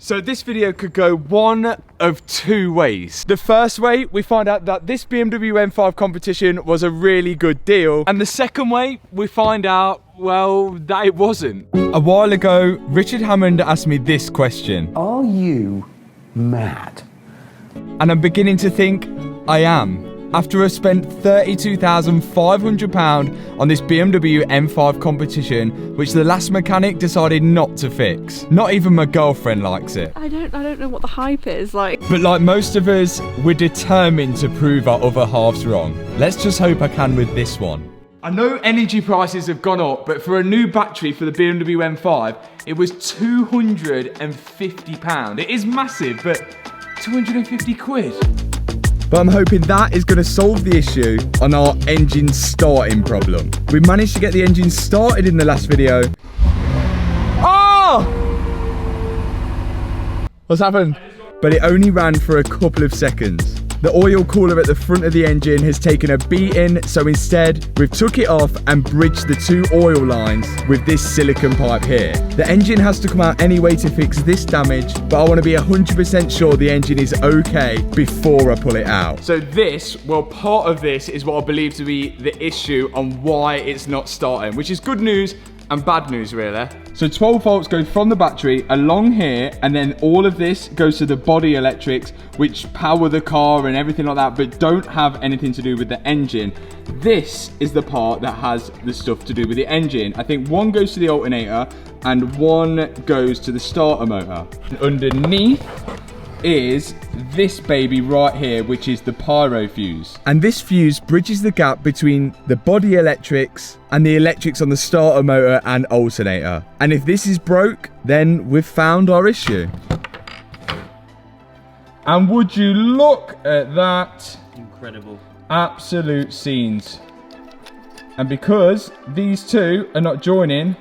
So this video could go one of two ways. The first way, we find out that this BMW M5 Competition was a really good deal. And the second way, we find out, well, that it wasn't. A while ago, Richard Hammond asked me this question. Are you mad? And I'm beginning to think I am. After I spent £32,500 on this BMW M5 Competition, which the last mechanic decided not to fix. Not even my girlfriend likes it. I don't know what the hype is like. But like most of us, we're determined to prove our other halves wrong. Let's just hope I can with this one. I know energy prices have gone up, but for a new battery for the BMW M5, it was £250. It is massive, but 250 quid. But I'm hoping that is going to solve the issue on our engine starting problem. We managed to get the engine started in the last video. Oh! What's happened? But it only ran for a couple of seconds. The oil cooler at the front of the engine has taken a beating, so instead we've took it off and bridged the two oil lines with this silicone pipe here. The engine has to come out anyway to fix this damage, but I want to be 100% sure the engine is okay before I pull it out. So this, well, part of this is what I believe to be the issue on why it's not starting, which is good news and bad news really. So 12 volts go from the battery along here, and then all of this goes to the body electrics, which power the car and everything like that, but don't have anything to do with the engine. This is the part that has the stuff to do with the engine. I think one goes to the alternator and one goes to the starter motor. Underneath is this baby right here, which is the pyro fuse. And this fuse bridges the gap between the body electrics and the electrics on the starter motor and alternator. And if this is broke, then we've found our issue. And would you look at that? Incredible. Absolute scenes. And because these two are not joining,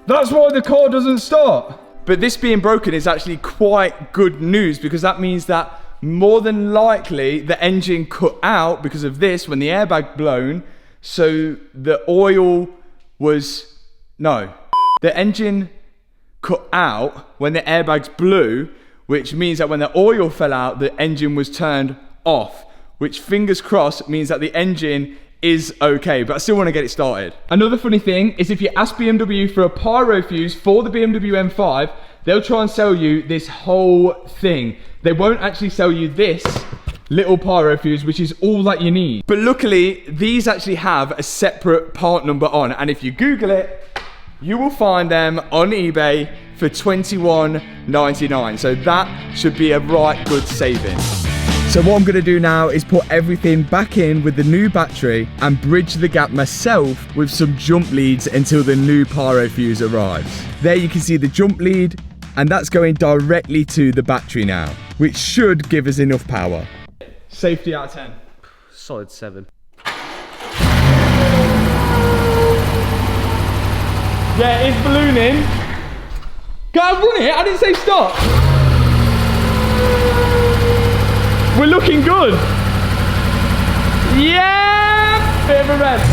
that's why the car doesn't start. But this being broken is actually quite good news, because that means that more than likely the engine cut out because of this when the airbag blown. So the oil was, no, the engine cut out when the airbags blew, which means that when the oil fell out, the engine was turned off, which fingers crossed means that the engine is okay, but I still want to get it started. Another funny thing is if you ask BMW for a pyro fuse for the BMW M5, they'll try and sell you this whole thing. They won't actually sell you this little pyro fuse, which is all that you need. But luckily, these actually have a separate part number on, and if you Google it, you will find them on eBay for $21.99. So that should be a right good saving. So what I'm going to do now is put everything back in with the new battery and bridge the gap myself with some jump leads until the new pyro fuse arrives. There you can see the jump lead, and that's going directly to the battery now, which should give us enough power. Safety out of 10. Solid 7. Yeah, it's ballooning. Go on, run it. I didn't say stop. We're looking good. Yeah! Bit of a rest.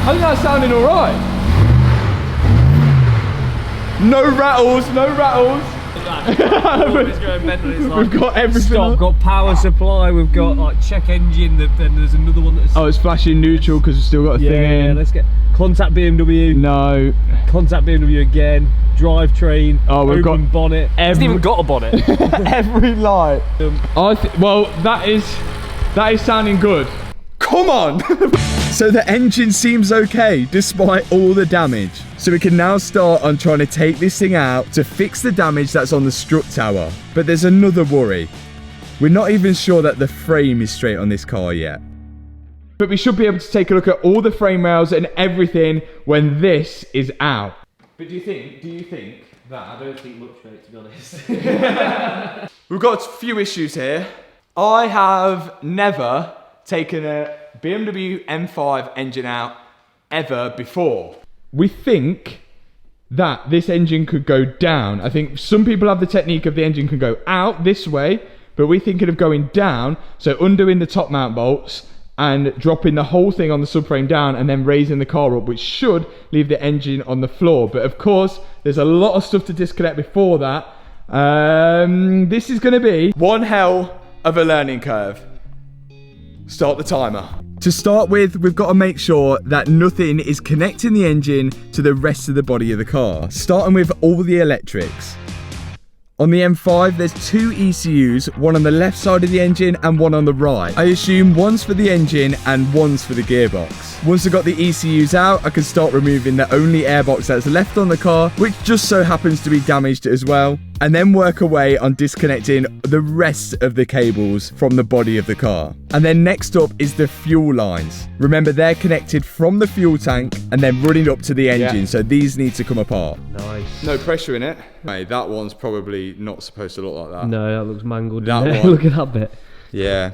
I think that's sounding all right. No rattles, no rattles. It's going mental. It's like, we've got everything. Stop, got power supply, we've got like check engine, then there's another one that's... Oh, it's flashing neutral because we've still got a thing in. Yeah, let's get... Contact BMW. No. Contact BMW again. Drivetrain. Oh, we've got bonnet. Hasn't even got a bonnet. Every light. Well, that is sounding good. Come on! So the engine seems okay despite all the damage. So we can now start on trying to take this thing out to fix the damage that's on the strut tower. But there's another worry. We're not even sure that the frame is straight on this car yet. But we should be able to take a look at all the frame rails and everything when this is out. But do you think that? I don't think much, mate, to be honest. We've got a few issues here. I have never taken a BMW M5 engine out ever before. We think that this engine could go down. I think some people have the technique of the engine can go out this way, but we're thinking of going down, so undoing the top mount bolts and dropping the whole thing on the subframe down and then raising the car up, which should leave the engine on the floor. But of course, there's a lot of stuff to disconnect before that. This is going to be one hell of a learning curve. Start the timer. To start with, we've got to make sure that nothing is connecting the engine to the rest of the body of the car, starting with all the electrics. On the M5, there's two ECUs, one on the left side of the engine and one on the right. I assume one's for the engine and one's for the gearbox. Once I've got the ECUs out, I can start removing the only airbox that's left on the car, which just so happens to be damaged as well, and then work away on disconnecting the rest of the cables from the body of the car. And then next up is the fuel lines. Remember, they're connected from the fuel tank and then running up to the engine, so these need to come apart. Nice. No pressure in it. Hey, that one's probably not supposed to look like that. No, that looks mangled. That one. Look at that bit. Yeah.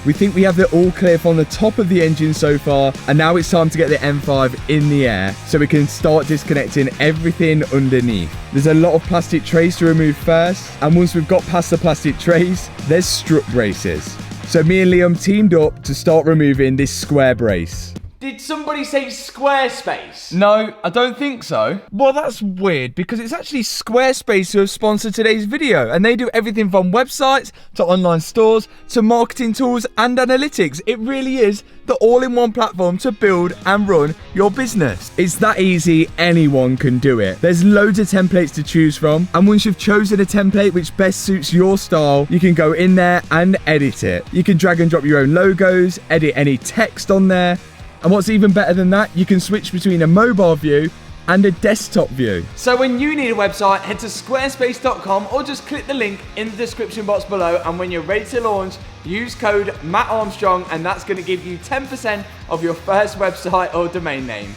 We think we have the all clear from the top of the engine so far, and now it's time to get the M5 in the air so we can start disconnecting everything underneath. There's a lot of plastic trays to remove first, and once we've got past the plastic trays, there's strut braces. So me and Liam teamed up to start removing this square brace. Did somebody say Squarespace? No, I don't think so. Well, that's weird because it's actually Squarespace who have sponsored today's video, and they do everything from websites to online stores to marketing tools and analytics. It really is the all-in-one platform to build and run your business. It's that easy, anyone can do it. There's loads of templates to choose from, and once you've chosen a template which best suits your style, you can go in there and edit it. You can drag and drop your own logos, edit any text on there. And what's even better than that, you can switch between a mobile view and a desktop view. So when you need a website, head to squarespace.com or just click the link in the description box below, and when you're ready to launch, use code Matt Armstrong, and that's going to give you 10% of your first website or domain name.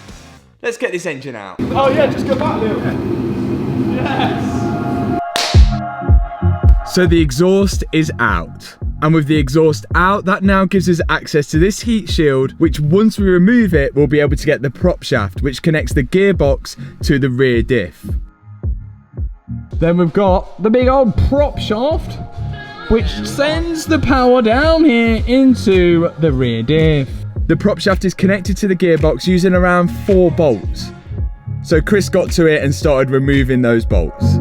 Let's get this engine out. Oh yeah, just go back a little bit. Yes! So the exhaust is out. And with the exhaust out, that now gives us access to this heat shield, which once we remove it, we'll be able to get the prop shaft, which connects the gearbox to the rear diff. Then we've got the big old prop shaft, which sends the power down here into the rear diff. The prop shaft is connected to the gearbox using around 4 bolts. So Chris got to it and started removing those bolts.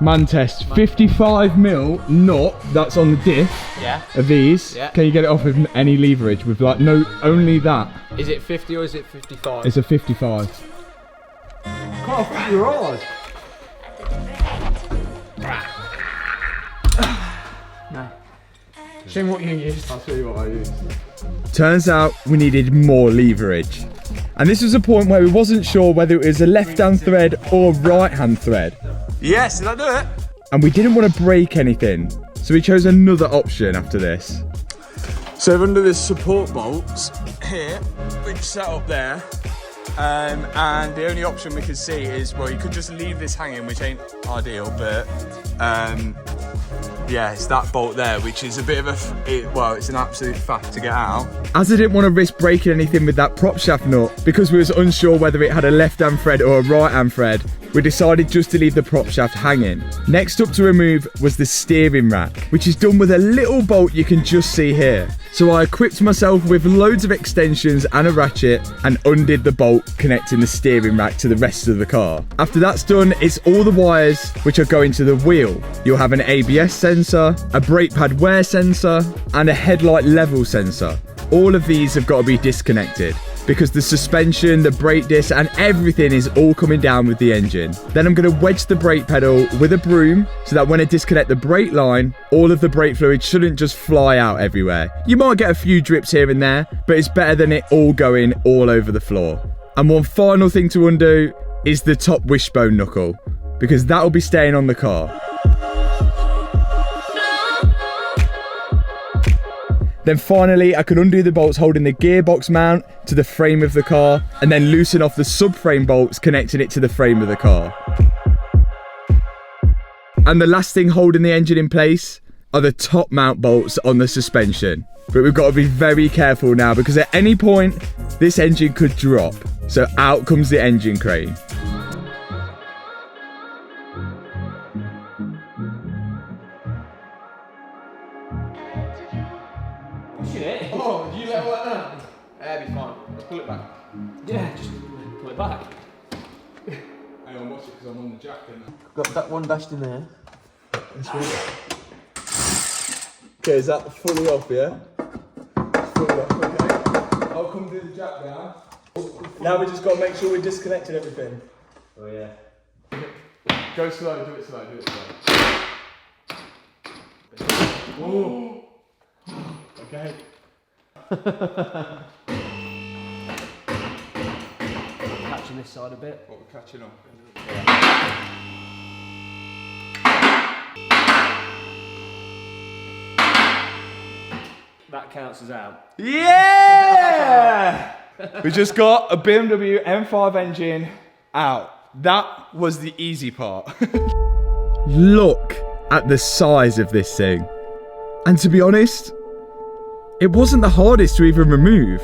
Man test, 55mm knot, that's on the diff of these. Yeah. Can you get it off with any leverage? With like, no, only that. Is it 50 or is it 55? It's a 55. Can't fit your eyes. No. Show me what you used. I'll show you what I used. Turns out we needed more leverage. And this was a point where we wasn't sure whether it was a left-hand thread or right-hand thread. Yes, did I do it? And we didn't want to break anything, so we chose another option after this. So under the support bolts here, which set up there, and the only option we could see is, well, you could just leave this hanging, which ain't ideal, but yeah, it's that bolt there, which is a bit of well, it's an absolute faff to get out. As I didn't want to risk breaking anything with that prop shaft nut, because we was unsure whether it had a left-hand thread or a right-hand thread, we decided just to leave the prop shaft hanging. Next up to remove was the steering rack, which is done with a little bolt you can just see here. So I equipped myself with loads of extensions and a ratchet and undid the bolt connecting the steering rack to the rest of the car. After that's done, it's all the wires which are going to the wheel. You'll have an ABS sensor, a brake pad wear sensor, and a headlight level sensor. All of these have got to be disconnected, because the suspension, the brake disc, and everything is all coming down with the engine. Then I'm going to wedge the brake pedal with a broom so that when I disconnect the brake line, all of the brake fluid shouldn't just fly out everywhere. You might get a few drips here and there, but it's better than it all going all over the floor. And one final thing to undo is the top wishbone knuckle, because that will be staying on the car. Then finally, I could undo the bolts holding the gearbox mount to the frame of the car, and then loosen off the subframe bolts connecting it to the frame of the car. And the last thing holding the engine in place are the top mount bolts on the suspension. But we've got to be very careful now, because at any point, this engine could drop. So out comes the engine crane. That'd be fine. Let's pull it back. Yeah, just pull it back. Hang on, watch it because I'm on the jack then. Got that one dashed in there. Okay, is that fully off, yeah? Fully off, okay. I'll come do the jack down. Now we just got to make sure we disconnected everything. Oh yeah. Go slow, do it slow, do it slow. Ooh. Okay. Catching this side a bit. What we're catching on. That counts as out. Yeah! We just got a BMW M5 engine out. That was the easy part. Look at the size of this thing. And to be honest, it wasn't the hardest to even remove.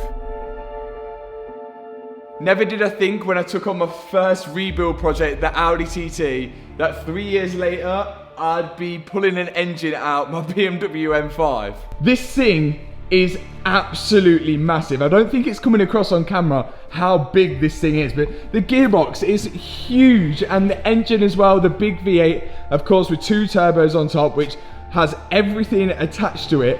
Never did I think when I took on my first rebuild project, the Audi TT, that 3 years later, I'd be pulling an engine out my BMW M5. This thing is absolutely massive. I don't think it's coming across on camera how big this thing is, but the gearbox is huge and the engine as well, the big V8, of course, with 2 turbos on top, which has everything attached to it.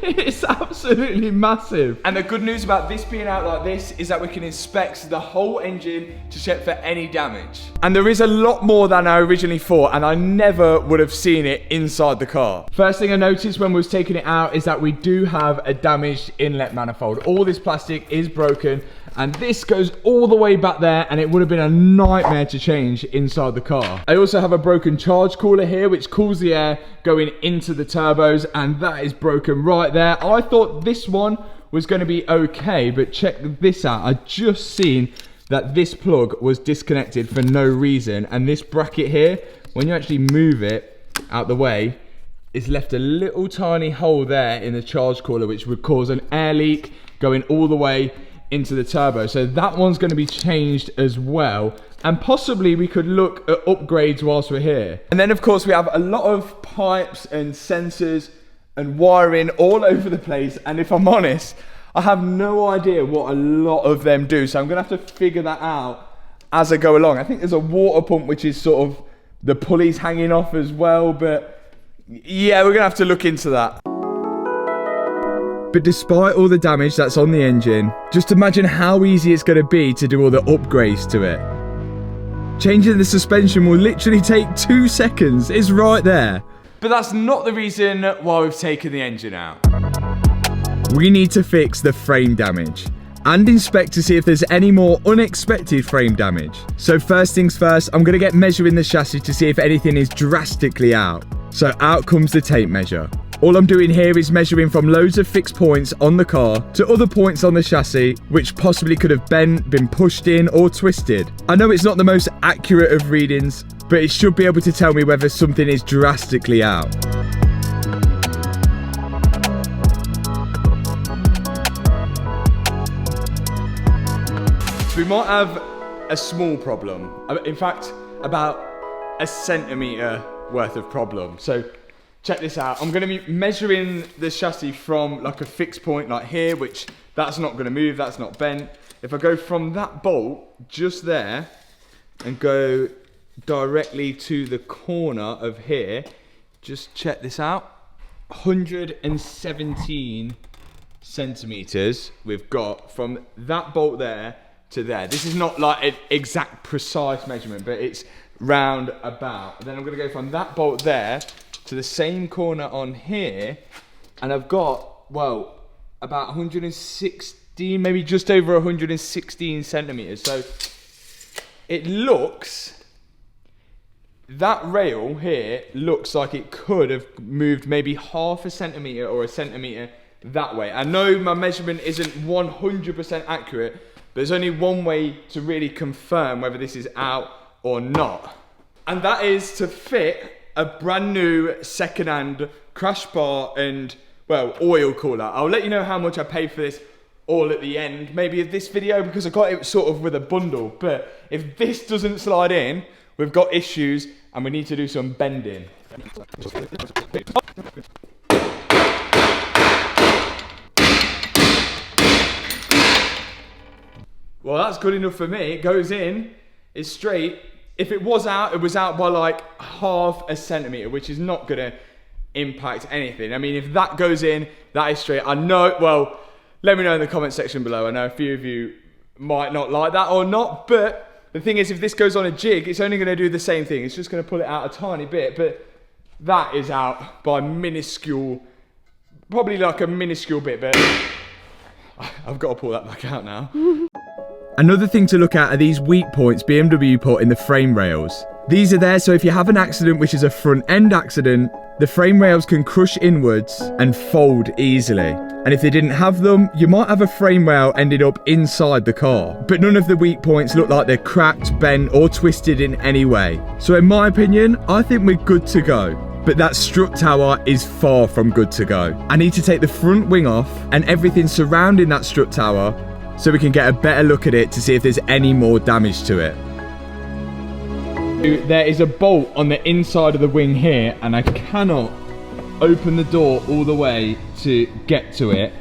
It's absolutely massive. And the good news about this being out like this is that we can inspect the whole engine to check for any damage. And there is a lot more than I originally thought, and I never would have seen it inside the car. First thing I noticed when we was taking it out is that we do have a damaged inlet manifold. All this plastic is broken, and this goes all the way back there, and it would have been a nightmare to change inside the car. I also have a broken charge cooler here, which cools the air going into the turbos, and that is broken right there. I thought this one was going to be okay, but check this out. I just seen that this plug was disconnected for no reason, and this bracket here, when you actually move it out the way, it's left a little tiny hole there in the charge cooler, which would cause an air leak going all the way into the turbo. So that one's going to be changed as well, and possibly we could look at upgrades whilst we're here. And then of course we have a lot of pipes and sensors and wiring all over the place, and if I'm honest, I have no idea what a lot of them do, so I'm gonna have to figure that out as I go along. I think there's a water pump which is sort of the pulleys hanging off as well, but yeah, we're gonna have to look into that. But despite all the damage that's on the engine, just imagine how easy it's going to be to do all the upgrades to it. Changing the suspension will literally take 2 seconds. It's right there. But that's not the reason why we've taken the engine out. We need to fix the frame damage and inspect to see if there's any more unexpected frame damage. So first things first, I'm going to get measuring the chassis to see if anything is drastically out. So out comes the tape measure. All I'm doing here is measuring from loads of fixed points on the car to other points on the chassis which possibly could have bent, been pushed in or twisted. I know it's not the most accurate of readings, but it should be able to tell me whether something is drastically out. So we might have a small problem. In fact, about a centimetre worth of problem. So check this out. I'm going to be measuring the chassis from like a fixed point like here, which that's not going to move, that's not bent. If I go from that bolt just there and go directly to the corner of here, just check this out. 117 centimeters we've got from that bolt there to there. This is not like an exact precise measurement, but it's round about. Then I'm going to go from that bolt there to the same corner on here, and I've got, well, about 116, maybe just over 116 centimeters. So it looks, that rail here looks like it could have moved maybe half a centimeter or a centimeter that way. I know my measurement isn't 100% accurate, but there's only one way to really confirm whether this is out or not, and that is to fit a brand new second-hand crash bar and, well, oil cooler. I'll let you know how much I paid for this all at the end, maybe of this video, because I got it sort of with a bundle. But if this doesn't slide in, we've got issues and we need to do some bending. Well, that's good enough for me. It goes in, it's straight. If it was out by like half a centimetre, which is not gonna impact anything. I mean, if that goes in, that is straight. I know, well, let me know in the comment section below. I know a few of you might not like that or not, but the thing is, if this goes on a jig, it's only gonna do the same thing. It's just gonna pull it out a tiny bit, but that is out by minuscule, probably like a minuscule bit, but I've got to pull that back out now. Another thing to look at are these weak points BMW put in the frame rails. These are there so if you have an accident, which is a front end accident, the frame rails can crush inwards and fold easily. And if they didn't have them, you might have a frame rail ended up inside the car. But none of the weak points look like they're cracked, bent or twisted in any way. So in my opinion, I think we're good to go. But that strut tower is far from good to go. I need to take the front wing off and everything surrounding that strut tower so we can get a better look at it to see if there's any more damage to it. There is a bolt on the inside of the wing here and I cannot open the door all the way to get to it.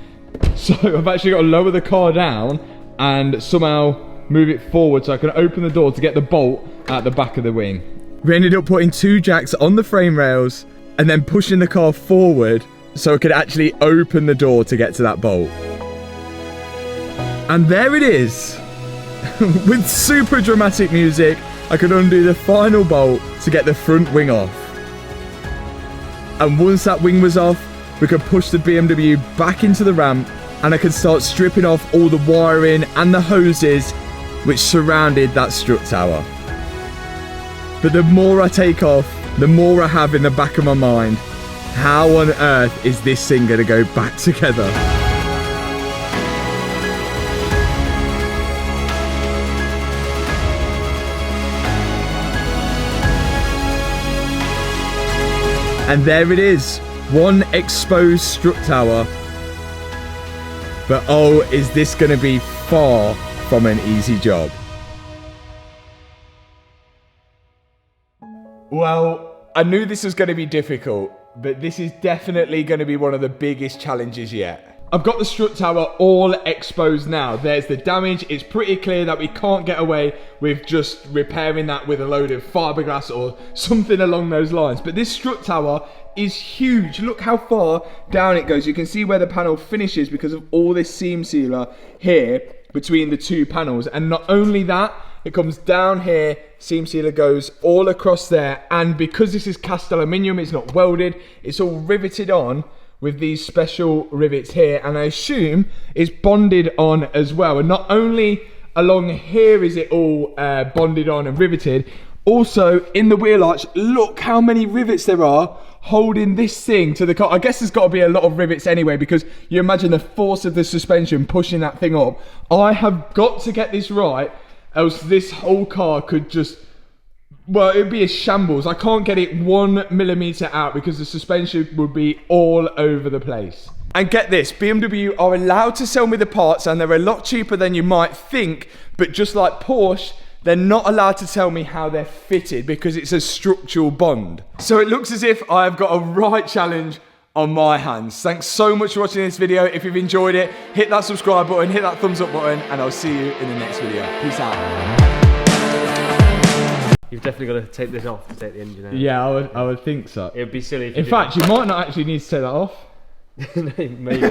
So I've actually got to lower the car down and somehow move it forward so I can open the door to get the bolt at the back of the wing. We ended up putting 2 jacks on the frame rails and then pushing the car forward so I could actually open the door to get to that bolt. And there it is. With super dramatic music, I could undo the final bolt to get the front wing off. And once that wing was off, we could push the BMW back into the ramp and I could start stripping off all the wiring and the hoses which surrounded that strut tower. But the more I take off, the more I have in the back of my mind, how on earth is this thing gonna go back together? And there it is, one exposed strut tower. But oh, is this gonna be far from an easy job? Well, I knew this was gonna be difficult, but this is definitely gonna be one of the biggest challenges yet. I've got the strut tower all exposed now. There's the damage. It's pretty clear that we can't get away with just repairing that with a load of fiberglass or something along those lines. But this strut tower is huge. Look how far down it goes. You can see where the panel finishes because of all this seam sealer here between the 2 panels. And not only that, it comes down here, seam sealer goes all across there. And because this is cast aluminium, it's not welded, it's all riveted on with these special rivets here, and I assume it's bonded on as well. And not only along here is it all bonded on and riveted, also in the wheel arch, look how many rivets there are holding this thing to the car. I guess there's got to be a lot of rivets anyway, because you imagine the force of the suspension pushing that thing up. I have got to get this right, else this whole car could just, well, it'd be a shambles. I can't get it 1 millimeter out because the suspension would be all over the place. And get this, BMW are allowed to sell me the parts and they're a lot cheaper than you might think, but just like Porsche, they're not allowed to tell me how they're fitted because it's a structural bond. So it looks as if I've got a right challenge on my hands. Thanks so much for watching this video. If you've enjoyed it, hit that subscribe button, hit that thumbs up button, and I'll see you in the next video. Peace out. You've definitely got to take this off to take the engine out. Yeah, I would think so. It would be silly if In fact, you might not actually need to take that off. Maybe.